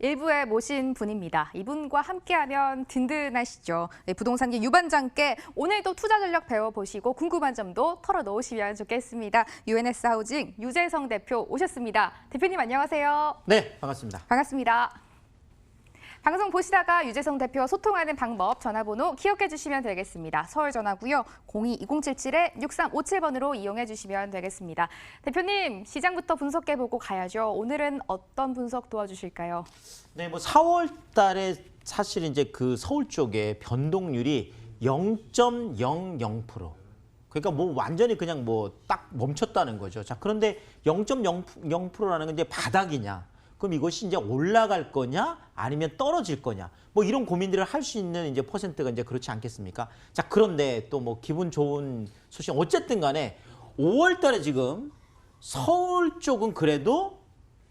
일부에 모신 분입니다. 이분과 함께하면 든든하시죠. 네, 부동산계 유반장께 오늘도 투자 전략 배워보시고 궁금한 점도 털어놓으시면 좋겠습니다. UNS 하우징 유재성 대표 오셨습니다. 대표님 안녕하세요. 네, 반갑습니다. 반갑습니다. 방송 보시다가 유재성 대표와 소통하는 방법, 전화번호 기억해 주시면 되겠습니다. 서울 전화고요. 02-2077-6357번으로 이용해 주시면 되겠습니다. 대표님, 시장부터 분석해보고 가야죠. 오늘은 어떤 분석 도와주실까요? 네, 뭐 4월 달에 사실 이제 그 서울 쪽에 변동률이 0.00%. 그러니까 뭐 완전히 그냥 뭐 딱 멈췄다는 거죠. 자, 그런데 0.00%라는 건 이제 바닥이냐? 그럼 이것이 이제 올라갈 거냐 아니면 떨어질 거냐 뭐 이런 고민들을 할 수 있는 이제 퍼센트가 이제 그렇지 않겠습니까? 자, 그런데 또 뭐 기분 좋은 소식 어쨌든 간에 5월 달에 지금 서울 쪽은 그래도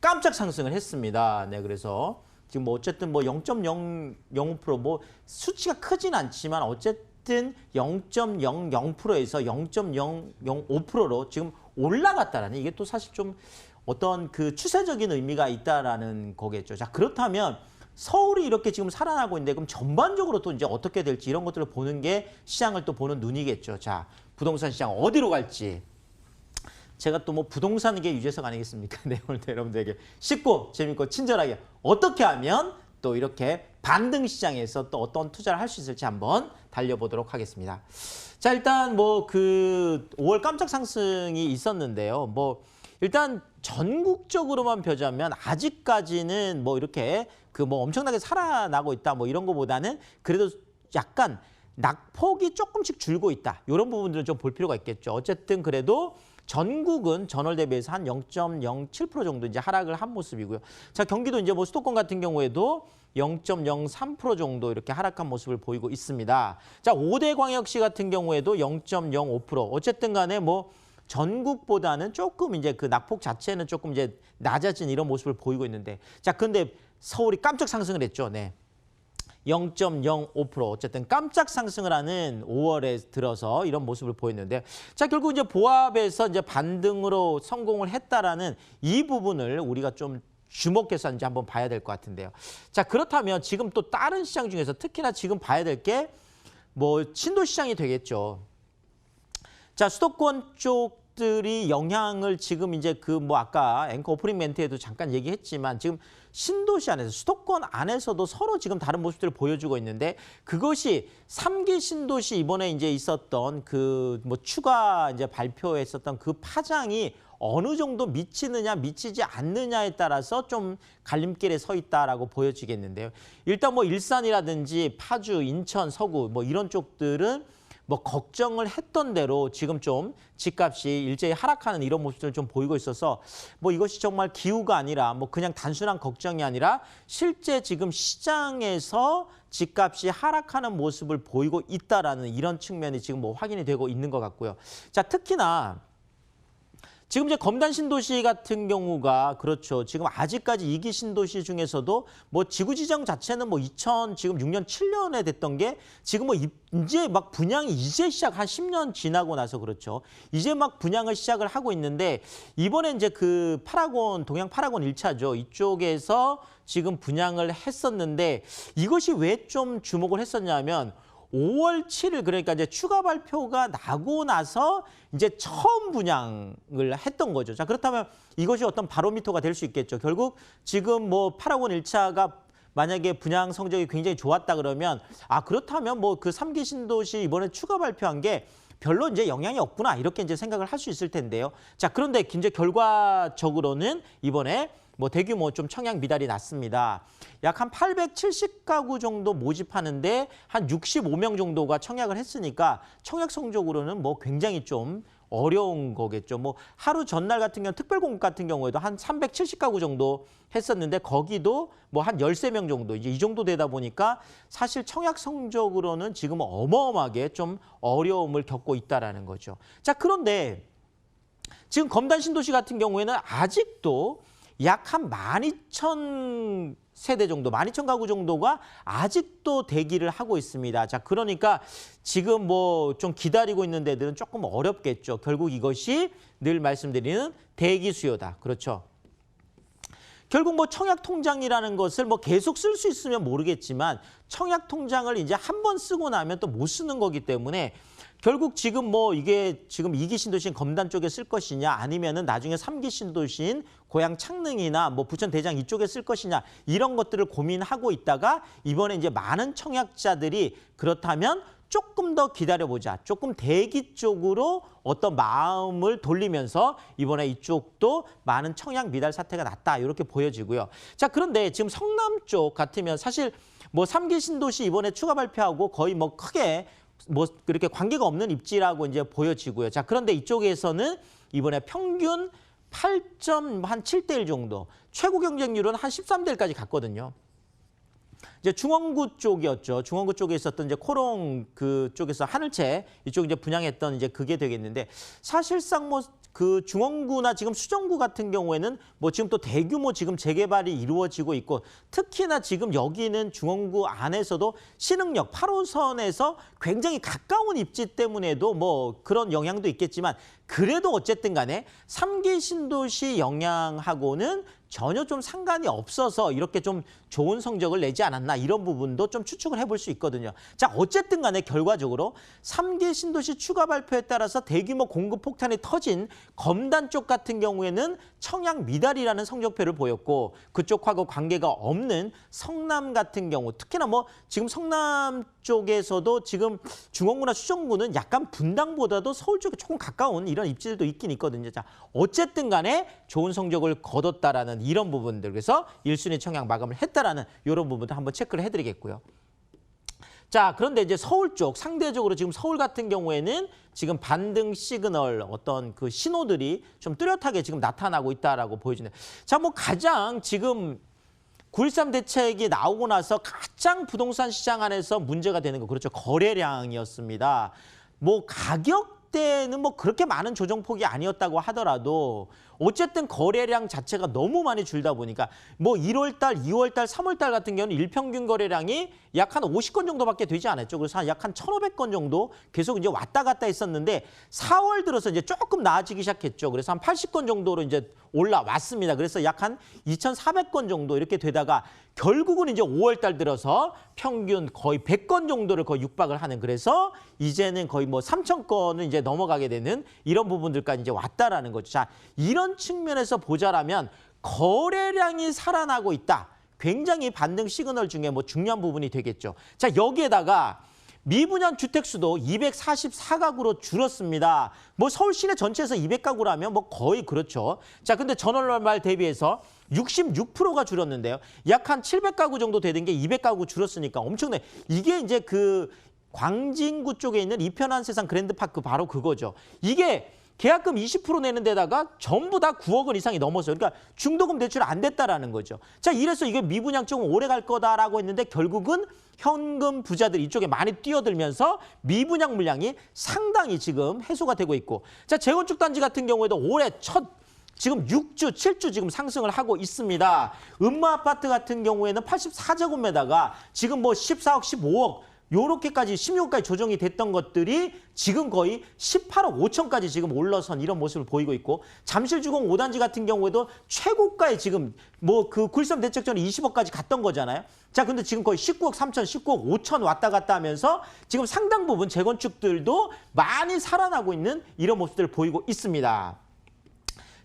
깜짝 상승을 했습니다. 네, 그래서 지금 뭐 어쨌든 뭐 0.00%뭐 수치가 크진 않지만 어쨌든 0.00%에서 0.005%로 지금 올라갔다라는 이게 또 사실 좀 어떤 그 추세적인 의미가 있다라는 거겠죠. 자, 그렇다면 서울이 이렇게 지금 살아나고 있는데 그럼 전반적으로 또 이제 어떻게 될지 이런 것들을 보는 게 시장을 또 보는 눈이겠죠. 자, 부동산 시장 어디로 갈지. 제가 또 뭐 부동산계 유재석 아니겠습니까? 네, 오늘도 여러분들에게 쉽고 재밌고 친절하게 어떻게 하면 또 이렇게 반등 시장에서 또 어떤 투자를 할 수 있을지 한번 달려보도록 하겠습니다. 자, 일단 뭐 그 5월 깜짝 상승이 있었는데요. 뭐 일단 전국적으로만 보자면 아직까지는 뭐 이렇게 그 뭐 엄청나게 살아나고 있다 뭐 이런 거보다는 그래도 약간 낙폭이 조금씩 줄고 있다. 이런 부분들은 좀 볼 필요가 있겠죠. 어쨌든 그래도 전국은 전월 대비해서 한 0.07% 정도 이제 하락을 한 모습이고요. 자, 경기도 이제 뭐 수도권 같은 경우에도 0.03% 정도 이렇게 하락한 모습을 보이고 있습니다. 자, 5대 광역시 같은 경우에도 0.05%. 어쨌든 간에 뭐 전국보다는 조금 이제 그 낙폭 자체는 조금 이제 낮아진 이런 모습을 보이고 있는데, 자, 근데 서울이 깜짝 상승을 했죠. 네. 0.05% 어쨌든 깜짝 상승을 하는 5월에 들어서 이런 모습을 보였는데, 자, 결국 이제 보합에서 이제 반등으로 성공을 했다라는 이 부분을 우리가 좀 주목해서 이제 한번 봐야 될 것 같은데요. 자, 그렇다면 지금 또 다른 시장 중에서 특히나 지금 봐야 될 게 뭐 신도시장이 되겠죠. 자, 수도권 쪽들이 영향을 지금 이제 그 뭐 아까 앵커 오프닝 멘트에도 잠깐 얘기했지만 지금 신도시 안에서 수도권 안에서도 서로 지금 다른 모습들을 보여주고 있는데, 그것이 3기 신도시 이번에 이제 있었던 그 뭐 추가 이제 발표했었던 그 파장이 어느 정도 미치느냐 미치지 않느냐에 따라서 좀 갈림길에 서 있다라고 보여지겠는데요. 일단 뭐 일산이라든지 파주, 인천, 서구 뭐 이런 쪽들은 뭐 걱정을 했던 대로 지금 좀 집값이 일제히 하락하는 이런 모습들을 좀 보이고 있어서 뭐 이것이 정말 기우가 아니라 뭐 그냥 단순한 걱정이 아니라 실제 지금 시장에서 집값이 하락하는 모습을 보이고 있다라는 이런 측면이 지금 뭐 확인이 되고 있는 것 같고요. 자, 특히나 지금 이제 검단 신도시 같은 경우가 그렇죠. 지금 아직까지 2기 신도시 중에서도 뭐 지구 지정 자체는 뭐 2006년 7년에 됐던 게 지금 뭐 이제 막 분양이 이제 시작 한 10년 지나고 나서 그렇죠. 이제 막 분양을 시작을 하고 있는데, 이번에 이제 그 파라곤 동양 파라곤 1차죠. 이쪽에서 지금 분양을 했었는데 이것이 왜 좀 주목을 했었냐면 5월 7일 그러니까 이제 추가 발표가 나고 나서 이제 처음 분양을 했던 거죠. 자, 그렇다면 이것이 어떤 바로미터가 될 수 있겠죠. 결국 지금 뭐 파라곤 1차가 만약에 분양 성적이 굉장히 좋았다 그러면 그렇다면 뭐 그 3기 신도시 이번에 추가 발표한 게 별로 이제 영향이 없구나 이렇게 이제 생각을 할 수 있을 텐데요. 자, 그런데 이제 결과적으로는 이번에 뭐 대규모 좀 청약 미달이 났습니다. 약 한 870가구 정도 모집하는데 한 65명 정도가 청약을 했으니까 청약 성적으로는 뭐 굉장히 좀 어려운 거겠죠. 뭐 하루 전날 같은 경우 특별공급 같은 경우에도 한 370가구 정도 했었는데 거기도 뭐 한 13명 정도 이제 이 정도 되다 보니까 사실 청약 성적으로는 지금 어마어마하게 좀 어려움을 겪고 있다라는 거죠. 자, 그런데 지금 검단 신도시 같은 경우에는 아직도 약 한 12,000세대 정도, 12,000가구 정도가 아직도 대기를 하고 있습니다. 자, 그러니까 지금 뭐 좀 기다리고 있는 데들은 조금 어렵겠죠. 결국 이것이 늘 말씀드리는 대기 수요다. 그렇죠. 결국 뭐 청약통장이라는 것을 뭐 계속 쓸 수 있으면 모르겠지만 청약통장을 이제 한 번 쓰고 나면 또 못 쓰는 거기 때문에 결국 지금 뭐 이게 지금 2기 신도시인 검단 쪽에 쓸 것이냐 아니면은 나중에 3기 신도시인 고향 창릉이나 뭐 부천 대장 이쪽에 쓸 것이냐 이런 것들을 고민하고 있다가 이번에 이제 많은 청약자들이 그렇다면 조금 더 기다려보자. 조금 대기 쪽으로 어떤 마음을 돌리면서 이번에 이쪽도 많은 청약 미달 사태가 났다. 이렇게 보여지고요. 자, 그런데 지금 성남 쪽 같으면 사실 뭐 3기 신도시 이번에 추가 발표하고 거의 뭐 크게 뭐 그렇게 관계가 없는 입지라고 이제 보여지고요. 자, 그런데 이쪽에서는 이번에 평균 8.7대 1 정도, 최고 경쟁률은 한 13대 1까지 갔거든요. 이제 중원구 쪽이었죠. 중원구 쪽에 있었던 이제 코롱 그 쪽에서 하늘채 이쪽 이제 분양했던 이제 그게 되겠는데 사실상 뭐 그 중원구나 지금 수정구 같은 경우에는 뭐 지금 또 대규모 지금 재개발이 이루어지고 있고 특히나 지금 여기는 중원구 안에서도 신흥역 8호선에서 굉장히 가까운 입지 때문에도 뭐 그런 영향도 있겠지만 그래도 어쨌든 간에 3기 신도시 영향하고는 전혀 좀 상관이 없어서 이렇게 좀 좋은 성적을 내지 않았나 이런 부분도 좀 추측을 해볼 수 있거든요. 자, 어쨌든 간에 결과적으로 3기 신도시 추가 발표에 따라서 대규모 공급 폭탄이 터진 검단 쪽 같은 경우에는 청약 미달이라는 성적표를 보였고 그쪽하고 관계가 없는 성남 같은 경우 특히나 뭐 지금 성남 쪽에서도 지금 중원구나 수정구는 약간 분당보다도 서울 쪽에 조금 가까운 이런 입지들도 있긴 있거든요. 자, 어쨌든 간에 좋은 성적을 거뒀다라는 이런 부분들 그래서 1순위 청약 마감을 했다라는 이런 부분도 한번 체크를 해드리겠고요. 자, 그런데 이제 서울 쪽 상대적으로 지금 서울 같은 경우에는 지금 반등 시그널 어떤 그 신호들이 좀 뚜렷하게 지금 나타나고 있다라고 보여지네요. 자, 뭐 가장 지금 9.13 대책이 나오고 나서 가장 부동산 시장 안에서 문제가 되는 거 그렇죠. 거래량이었습니다. 뭐 가격대는 뭐 그렇게 많은 조정폭이 아니었다고 하더라도 어쨌든 거래량 자체가 너무 많이 줄다 보니까 뭐 1월 달, 2월 달, 3월 달 같은 경우는 일평균 거래량이 약 한 50건 정도밖에 되지 않았죠. 그래서 약 한 1,500건 정도 계속 이제 왔다 갔다 했었는데 4월 들어서 이제 조금 나아지기 시작했죠. 그래서 한 80건 정도로 이제 올라왔습니다. 그래서 약 한 2,400건 정도 이렇게 되다가 결국은 이제 5월 달 들어서 평균 거의 100건 정도를 거의 육박을 하는 그래서 이제는 거의 뭐 3,000건을 이제 넘어가게 되는 이런 부분들까지 이제 왔다라는 거죠. 자, 이런 측면에서 보자라면 거래량이 살아나고 있다. 굉장히 반등 시그널 중에 뭐 중요한 부분이 되겠죠. 자, 여기에다가 미분양 주택수도 244가구로 줄었습니다. 뭐 서울 시내 전체에서 200가구라면 뭐 거의 그렇죠. 자, 근데 전월 말 대비해서 66%가 줄었는데요. 약 한 700가구 정도 되는 게 200가구 줄었으니까 엄청나요. 이게 이제 그 광진구 쪽에 있는 이편한 세상 그랜드파크 바로 그거죠. 이게 계약금 20% 내는 데다가 전부 다 9억 원 이상이 넘었어요. 그러니까 중도금 대출 안 됐다라는 거죠. 자, 이래서 이게 미분양 쪽은 오래 갈 거다라고 했는데 결국은 현금 부자들 이쪽에 많이 뛰어들면서 미분양 물량이 상당히 지금 해소가 되고 있고 자, 재건축 단지 같은 경우에도 올해 첫 지금 6주, 7주 지금 상승을 하고 있습니다. 음마 아파트 같은 경우에는 84제곱미터가 지금 뭐 14억, 15억 요렇게까지 16억까지 조정이 됐던 것들이 지금 거의 18억 5천까지 지금 올라선 이런 모습을 보이고 있고 잠실주공 5단지 같은 경우에도 최고가에 지금 뭐 그 9.13 대책 전에 20억까지 갔던 거잖아요. 자, 근데 지금 거의 19억 3천, 19억 5천 왔다 갔다 하면서 지금 상당 부분 재건축들도 많이 살아나고 있는 이런 모습들을 보이고 있습니다.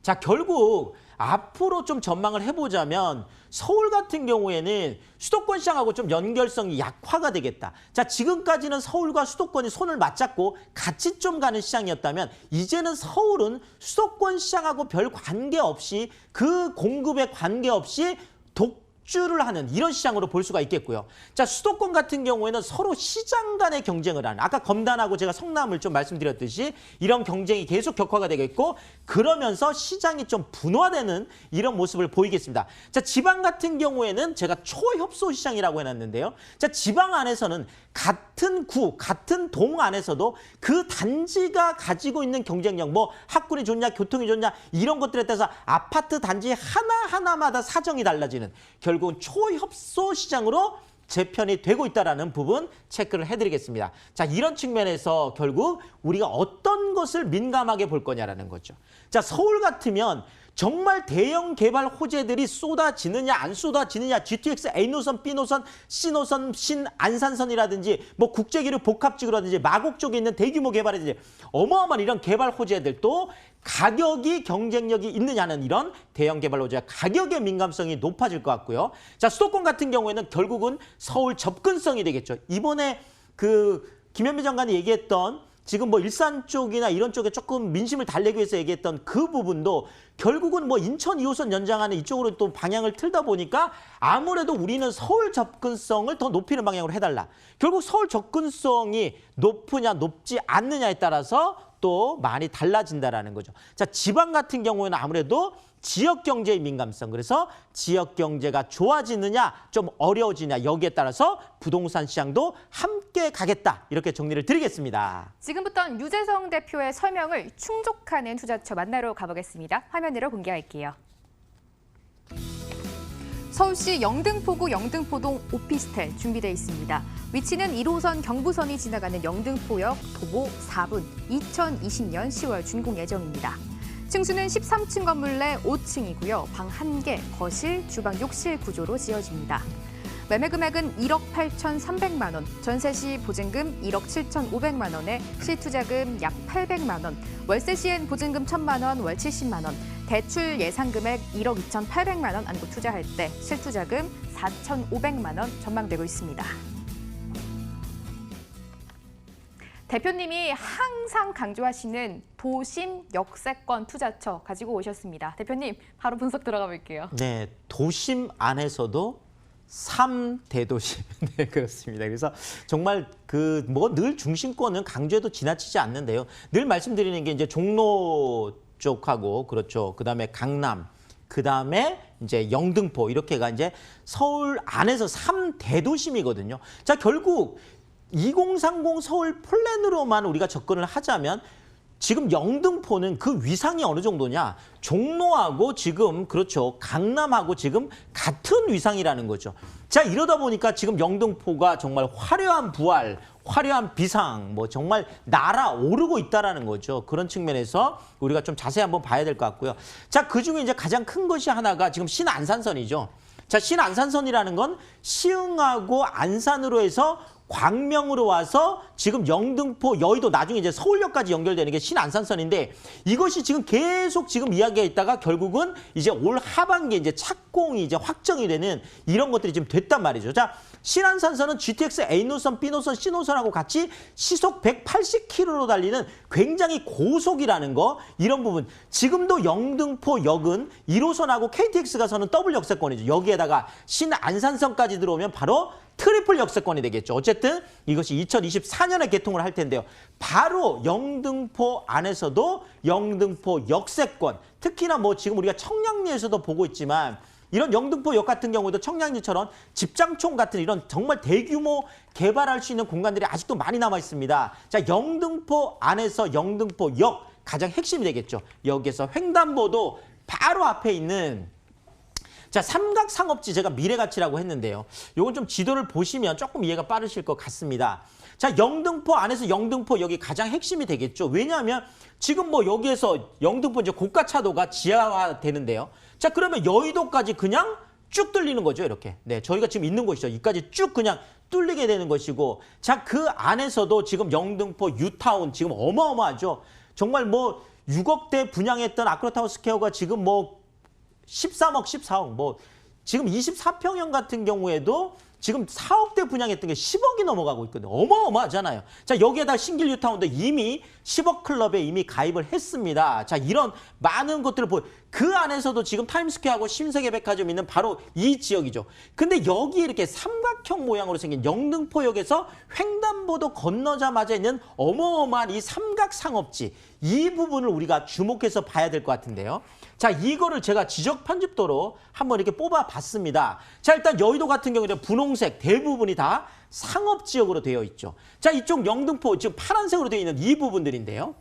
자, 결국 앞으로 좀 전망을 해보자면 서울 같은 경우에는 수도권 시장하고 좀 연결성이 약화가 되겠다. 자, 지금까지는 서울과 수도권이 손을 맞잡고 같이 좀 가는 시장이었다면 이제는 서울은 수도권 시장하고 별 관계없이 그 공급에 관계없이 독주를 하는 이런 시장으로 볼 수가 있겠고요. 자, 수도권 같은 경우에는 서로 시장 간의 경쟁을 하는 아까 검단하고 제가 성남을 좀 말씀드렸듯이 이런 경쟁이 계속 격화가 되겠고 그러면서 시장이 좀 분화되는 이런 모습을 보이겠습니다. 자, 지방 같은 경우에는 제가 초협소 시장이라고 해놨는데요. 자, 지방 안에서는 같은 구, 같은 동 안에서도 그 단지가 가지고 있는 경쟁력, 뭐 학군이 좋냐, 교통이 좋냐 이런 것들에 따라서 아파트 단지 하나하나마다 사정이 달라지는 결국은 초협소 시장으로 재편이 되고 있다는 부분 체크를 해드리겠습니다. 자, 이런 측면에서 결국 우리가 어떤 것을 민감하게 볼 거냐라는 거죠. 자, 서울 같으면 정말 대형 개발 호재들이 쏟아지느냐 안 쏟아지느냐, GTX A노선, B노선, C노선, 신안산선이라든지 뭐 국제기류 복합지구라든지 마곡 쪽에 있는 대규모 개발이든지 어마어마한 이런 개발 호재들도 가격이 경쟁력이 있느냐는 이런 대형 개발 호재 가격의 민감성이 높아질 것 같고요. 자, 수도권 같은 경우에는 결국은 서울 접근성이 되겠죠. 이번에 그 김현미 장관이 얘기했던 지금 뭐 일산 쪽이나 이런 쪽에 조금 민심을 달래기 위해서 얘기했던 그 부분도 결국은 뭐 인천 2호선 연장하는 이쪽으로 또 방향을 틀다 보니까 아무래도 우리는 서울 접근성을 더 높이는 방향으로 해달라. 결국 서울 접근성이 높으냐 높지 않느냐에 따라서 또 많이 달라진다라는 거죠. 자, 지방 같은 경우에는 아무래도 지역 경제의 민감성, 그래서 지역 경제가 좋아지느냐 좀 어려워지냐 여기에 따라서 부동산 시장도 함께 가겠다, 이렇게 정리를 드리겠습니다. 지금부터는 유재성 대표의 설명을 충족하는 투자처 만나러 가보겠습니다. 화면으로 공개할게요. 서울시 영등포구 영등포동 오피스텔 준비되어 있습니다. 위치는 1호선 경부선이 지나가는 영등포역 도보 4분, 2020년 10월 준공 예정입니다. 층수는 13층 건물 내 5층이고요. 방 1개, 거실, 주방, 욕실 구조로 지어집니다. 매매 금액은 1억 8,300만 원, 전세 시 보증금 1억 7,500만 원에 실투자금 약 800만 원, 월세 시엔 보증금 1,000만 원, 월 70만 원, 대출 예상 금액 1억 2,800만 원 안고 투자할 때 실투자금 4,500만 원 전망되고 있습니다. 대표님이 항상 강조하시는 도심 역세권 투자처 가지고 오셨습니다. 대표님, 바로 분석 들어가 볼게요. 네, 도심 안에서도 3대도심. 네, 그렇습니다. 그래서 정말 그 뭐 늘 중심권은 강조해도 지나치지 않는데요. 늘 말씀드리는 게 이제 종로 쪽하고 그렇죠. 그다음에 강남, 그다음에 이제 영등포 이렇게가 이제 서울 안에서 3대도심이거든요. 자, 결국 2030 서울 플랜으로만 우리가 접근을 하자면 지금 영등포는 그 위상이 어느 정도냐? 종로하고 지금 그렇죠. 강남하고 지금 같은 위상이라는 거죠. 자, 이러다 보니까 지금 영등포가 정말 화려한 부활, 화려한 비상, 뭐 정말 날아오르고 있다라는 거죠. 그런 측면에서 우리가 좀 자세히 한번 봐야 될 것 같고요. 자, 그중에 이제 가장 큰 것이 하나가 지금 신안산선이죠. 자, 신안산선이라는 건 시흥하고 안산으로 해서 광명으로 와서 지금 영등포, 여의도, 나중에 이제 서울역까지 연결되는 게 신안산선인데 이것이 지금 계속 지금 이야기가 있다가 결국은 이제 올 하반기에 이제 착공이 이제 확정이 되는 이런 것들이 지금 됐단 말이죠. 자, 신안산선은 GTX A노선, B노선, C노선하고 같이 시속 180km로 달리는 굉장히 고속이라는 거, 이런 부분. 지금도 영등포역은 1호선하고 KTX 가서는 더블 역세권이죠. 여기에다가 신안산선까지 들어오면 바로 트리플 역세권이 되겠죠. 어쨌든 이것이 2024년에 개통을 할 텐데요. 바로 영등포 안에서도 영등포 역세권, 특히나 뭐 지금 우리가 청량리에서도 보고 있지만 이런 영등포역 같은 경우도 청량리처럼 집장촌 같은 이런 정말 대규모 개발할 수 있는 공간들이 아직도 많이 남아 있습니다. 자, 영등포 안에서 영등포역 가장 핵심이 되겠죠. 여기에서 횡단보도 바로 앞에 있는 자, 삼각상업지 제가 미래가치라고 했는데요. 요건 좀 지도를 보시면 조금 이해가 빠르실 것 같습니다. 자, 영등포 안에서 영등포 여기 가장 핵심이 되겠죠. 왜냐하면 지금 뭐 여기에서 영등포 이제 고가차도가 지하화 되는데요. 자, 그러면 여의도까지 그냥 쭉 뚫리는 거죠, 이렇게. 네, 저희가 지금 있는 곳이죠. 여기까지 쭉 그냥 뚫리게 되는 것이고, 자, 그 안에서도 지금 영등포 유타운 지금 어마어마하죠. 정말 뭐 6억대 분양했던 아크로타운 스퀘어가 지금 뭐 13억, 14억, 뭐 지금 24평형 같은 경우에도 지금 4억대 분양했던 게 10억이 넘어가고 있거든요. 어마어마하잖아요. 자, 여기에다 신길 뉴타운도 이미 10억 클럽에 이미 가입을 했습니다. 자, 이런 많은 것들을 그 안에서도 지금 타임스퀘어하고 신세계백화점 있는 바로 이 지역이죠. 근데 여기 이렇게 삼각형 모양으로 생긴 영등포역에서 횡단보도 건너자마자 있는 어마어마한 이 삼각상업지, 이 부분을 우리가 주목해서 봐야 될 것 같은데요. 자, 이거를 제가 지적 편집도로 한번 이렇게 뽑아봤습니다. 자, 일단 여의도 같은 경우는 분홍색 대부분이 다 상업지역으로 되어 있죠. 자, 이쪽 영등포 지금 파란색으로 되어 있는 이 부분들인데요.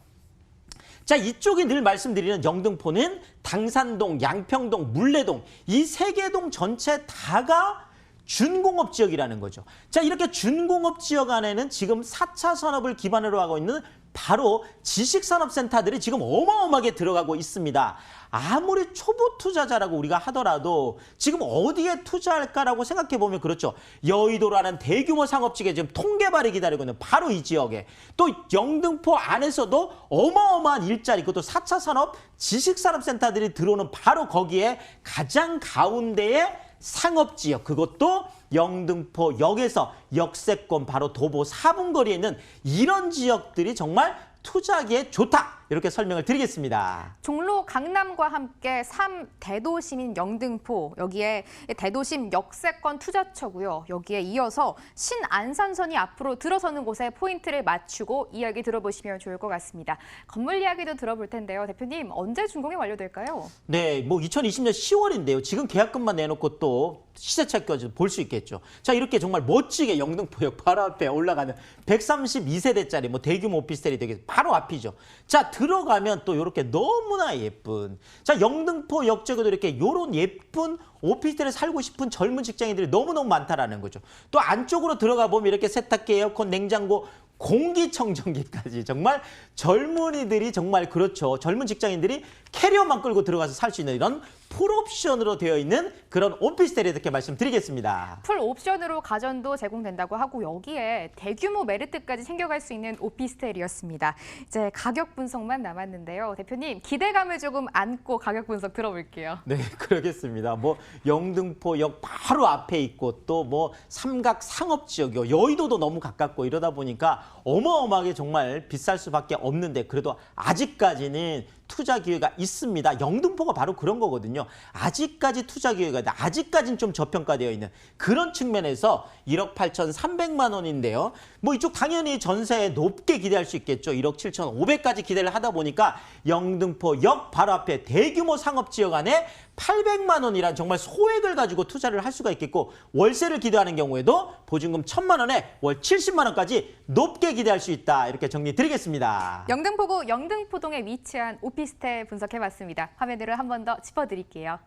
자, 이쪽이 늘 말씀드리는 영등포는 당산동, 양평동, 물레동 이 세 개 동 전체 다가 준공업 지역이라는 거죠. 자, 이렇게 준공업 지역 안에는 지금 4차 산업을 기반으로 하고 있는 바로 지식산업센터들이 지금 어마어마하게 들어가고 있습니다. 아무리 초보 투자자라고 우리가 하더라도 지금 어디에 투자할까라고 생각해 보면 그렇죠. 여의도라는 대규모 상업지에 지금 통개발이 기다리고 있는 바로 이 지역에 또 영등포 안에서도 어마어마한 일자리 그것도 4차 산업 지식산업센터들이 들어오는 바로 거기에 가장 가운데에 상업지역 그것도 영등포역에서 역세권 바로 도보 4분 거리에 있는 이런 지역들이 정말 투자하기에 좋다. 이렇게 설명을 드리겠습니다. 종로 강남과 함께 3대도심인 영등포, 여기에 대도심 역세권 투자처고요. 여기에 이어서 신안산선이 앞으로 들어서는 곳에 포인트를 맞추고 이야기 들어보시면 좋을 것 같습니다. 건물 이야기도 들어볼 텐데요. 대표님, 언제 준공이 완료될까요? 네, 뭐 2020년 10월인데요. 지금 계약금만 내놓고 또 시세차까지 볼 수 있겠죠. 자, 이렇게 정말 멋지게 영등포역 바로 앞에 올라가는 132세대짜리 뭐 대규모 오피스텔이 되게 바로 앞이죠. 자, 들어가면 또 이렇게 너무나 예쁜 자 영등포 역적에도 이렇게 요런 예쁜 오피스텔에 살고 싶은 젊은 직장인들이 너무너무 많다라는 거죠. 또 안쪽으로 들어가 보면 이렇게 세탁기, 에어컨, 냉장고, 공기청정기까지 정말 젊은이들이 정말 그렇죠. 젊은 직장인들이 캐리어만 끌고 들어가서 살 수 있는 이런 풀옵션으로 되어 있는 그런 오피스텔 이렇게 말씀드리겠습니다. 풀옵션으로 가전도 제공된다고 하고 여기에 대규모 메리트까지 챙겨갈 수 있는 오피스텔이었습니다. 이제 가격 분석만 남았는데요. 대표님, 기대감을 조금 안고 가격 분석 들어볼게요. 네, 그러겠습니다. 뭐 영등포역 바로 앞에 있고 또 뭐 삼각 상업지역이요. 여의도도 너무 가깝고 이러다 보니까 어마어마하게 정말 비쌀 수밖에 없는데 그래도 아직까지는 투자 기회가 있습니다. 영등포가 바로 그런 거거든요. 아직까지 투자 기회가 있다. 아직까지는 좀 저평가되어 있는 그런 측면에서 1억 8,300만 원인데요. 뭐 이쪽 당연히 전세 높게 기대할 수 있겠죠. 1억 7,500까지 기대를 하다 보니까 영등포역 바로 앞에 대규모 상업지역 안에 800만 원이란 정말 소액을 가지고 투자를 할 수가 있겠고 월세를 기대하는 경우에도 보증금 1,000만 원에 월 70만 원까지 높게 기대할 수 있다. 이렇게 정리 드리겠습니다. 영등포구 영등포동에 위치한 오피스텔 분석해봤습니다. 화면으로 한 번 더 짚어드릴게요.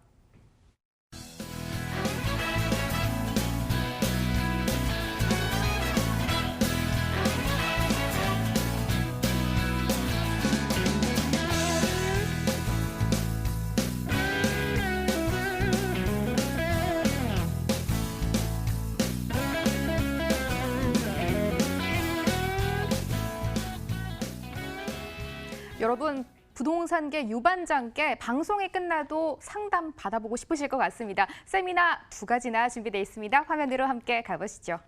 여러분, 부동산계 유반장께 방송이 끝나도 상담 받아보고 싶으실 것 같습니다. 세미나 2가지나 준비되어 있습니다. 화면으로 함께 가보시죠.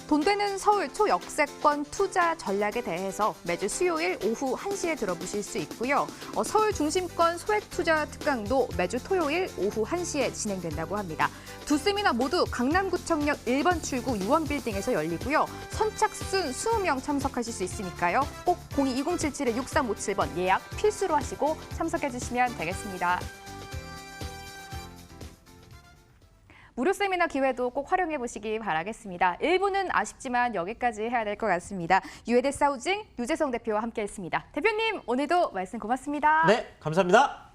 돈 되는 서울 초역세권 투자 전략에 대해서 매주 수요일 오후 1시에 들어보실 수 있고요. 서울 중심권 소액 투자 특강도 매주 토요일 오후 1시에 진행된다고 합니다. 두 세미나 모두 강남구청역 1번 출구 유원빌딩에서 열리고요. 선착순 20명 참석하실 수 있으니까요. 꼭 02-2077-6357번 예약 필수로 하시고 참석해 주시면 되겠습니다. 무료 세미나 기회도 꼭 활용해 보시기 바라겠습니다. 1부는 아쉽지만 여기까지 해야 될 것 같습니다. 유에데스 하우징 유재성 대표와 함께했습니다. 대표님, 오늘도 말씀 고맙습니다. 네, 감사합니다.